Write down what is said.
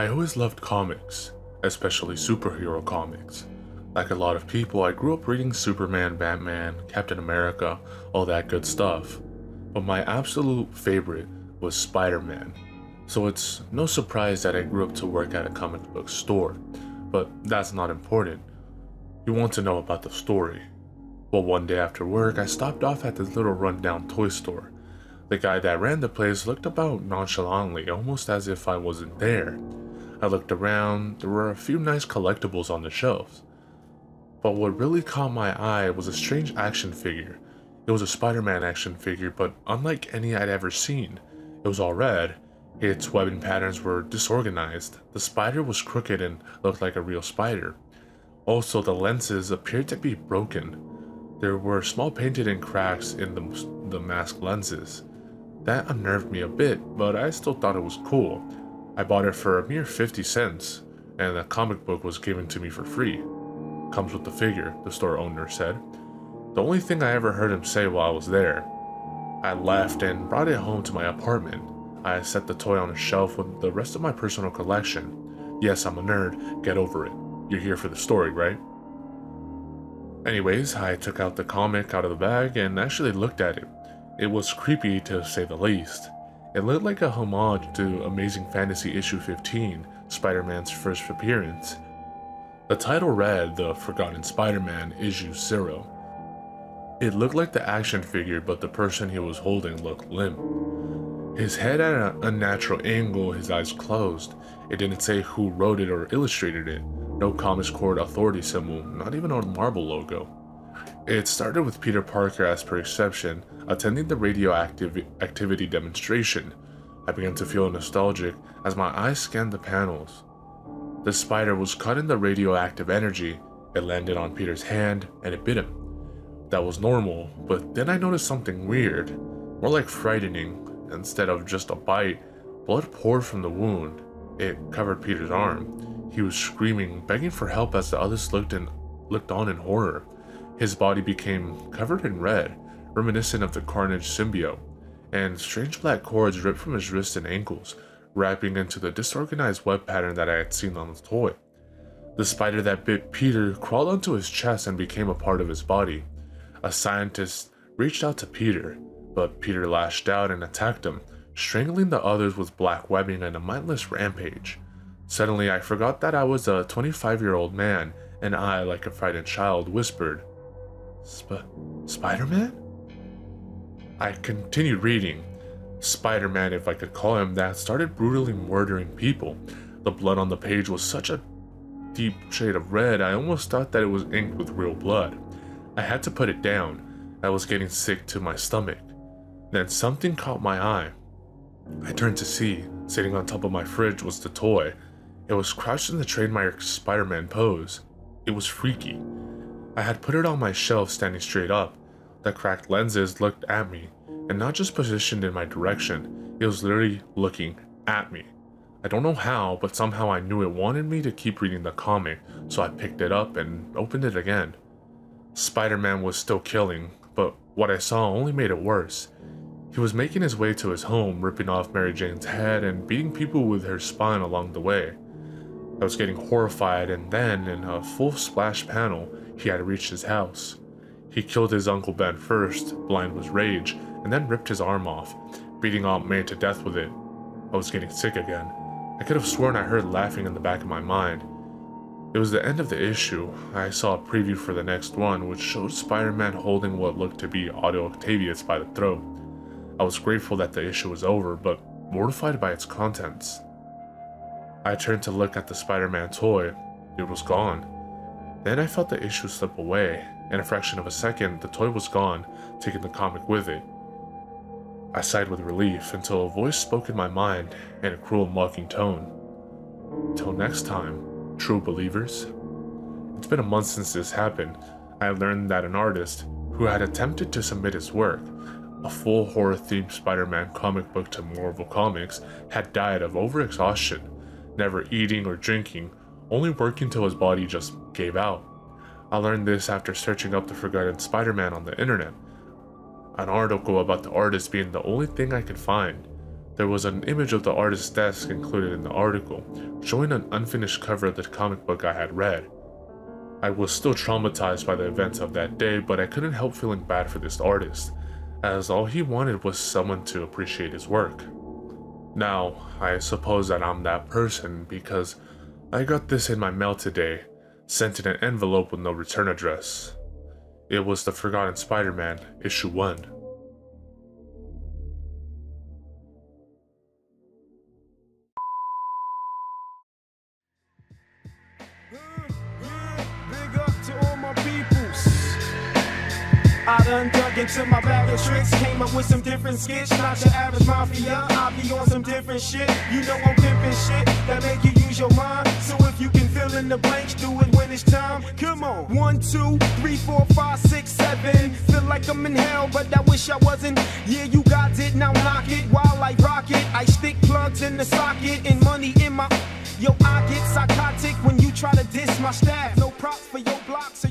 I always loved comics, especially superhero comics. Like a lot of people, I grew up reading Superman, Batman, Captain America, all that good stuff. But my absolute favorite was Spider-Man. So it's no surprise that I grew up to work at a comic book store. But that's not important. You want to know about the story. Well, one day after work, I stopped off at this little rundown toy store. The guy that ran the place looked about nonchalantly, almost as if I wasn't there. I looked around, there were a few nice collectibles on the shelves. But what really caught my eye was a strange action figure. It was a Spider-Man action figure, but unlike any I'd ever seen. It was all red, its webbing patterns were disorganized, the spider was crooked and looked like a real spider. Also, the lenses appeared to be broken. There were small painted-in cracks in the mask lenses. That unnerved me a bit, but I still thought it was cool. I bought it for a mere 50 cents, and the comic book was given to me for free. Comes with the figure, the store owner said. The only thing I ever heard him say while I was there. I left and brought it home to my apartment. I set the toy on a shelf with the rest of my personal collection. Yes, I'm a nerd, get over it. You're here for the story, right? Anyways, I took out the comic out of the bag and actually looked at it. It was creepy to say the least. It looked like a homage to Amazing Fantasy issue 15, Spider-Man's first appearance. The title read The Forgotten Spider-Man issue 0. It looked like the action figure, but the person he was holding looked limp. His head at an unnatural angle, his eyes closed. It didn't say who wrote it or illustrated it. No Comics Court authority symbol, not even a Marvel logo. It started with Peter Parker, as per exception, attending the radioactive activity demonstration. I began to feel nostalgic as my eyes scanned the panels. The spider was caught in the radioactive energy. It landed on Peter's hand and it bit him. That was normal, but then I noticed something weird, more like frightening. Instead of just a bite, blood poured from the wound. It covered Peter's arm. He was screaming, begging for help as the others looked on in horror. His body became covered in red, reminiscent of the Carnage symbiote, and strange black cords ripped from his wrists and ankles, wrapping into the disorganized web pattern that I had seen on the toy. The spider that bit Peter crawled onto his chest and became a part of his body. A scientist reached out to Peter, but Peter lashed out and attacked him, strangling the others with black webbing and a mindless rampage. Suddenly, I forgot that I was a 25-year-old man, and I, like a frightened child, whispered, Spider-Man? I continued reading. Spider-Man, if I could call him that, started brutally murdering people. The blood on the page was such a deep shade of red, I almost thought that it was inked with real blood. I had to put it down. I was getting sick to my stomach. Then something caught my eye. I turned to see, sitting on top of my fridge was the toy. It was crouched in the trademark Spider-Man pose. It was freaky. I had put it on my shelf standing straight up. The cracked lenses looked at me, and not just positioned in my direction, it was literally looking at me. I don't know how, but somehow I knew it wanted me to keep reading the comic, so I picked it up and opened it again. Spider-Man was still killing, but what I saw only made it worse. He was making his way to his home, ripping off Mary Jane's head and beating people with her spine along the way. I was getting horrified, and then, in a full splash panel, he had reached his house. He killed his Uncle Ben first, blind with rage, and then ripped his arm off, beating Aunt May to death with it. I was getting sick again. I could have sworn I heard laughing in the back of my mind. It was the end of the issue. I saw a preview for the next one, which showed Spider-Man holding what looked to be Otto Octavius by the throat. I was grateful that the issue was over, but mortified by its contents. I turned to look at the Spider-Man toy. It was gone. Then I felt the issue slip away. In a fraction of a second, the toy was gone, taking the comic with it. I sighed with relief until a voice spoke in my mind in a cruel, mocking tone. Till next time, true believers. It's been a month since this happened. I learned that an artist, who had attempted to submit his work, a full horror-themed Spider-Man comic book to Marvel Comics, had died of overexhaustion, never eating or drinking, only working till his body just gave out. I learned this after searching up the Forgotten Spider-Man on the internet. An article about the artist being the only thing I could find. There was an image of the artist's desk included in the article, showing an unfinished cover of the comic book I had read. I was still traumatized by the events of that day, but I couldn't help feeling bad for this artist, as all he wanted was someone to appreciate his work. Now, I suppose that I'm that person because I got this in my mail today, sent in an envelope with no return address. It was The Forgotten Spider-Man, issue 1. Big up to all my peoples. I done dug into my bag of tricks, came up with some different skits, not your average mafia. I be on some different shit, you know I'm pimping shit that make you use your mind. So if you can fill in the blanks, do it when it's time. Come on, 1, 2, 3, 4, 5, 6, 7. Feel like I'm in hell, but I wish I wasn't. Yeah, you got it, now knock it. While I rock it, I stick plugs in the socket and money in my. Yo, I get psychotic when you try to diss my staff. No props for your block, so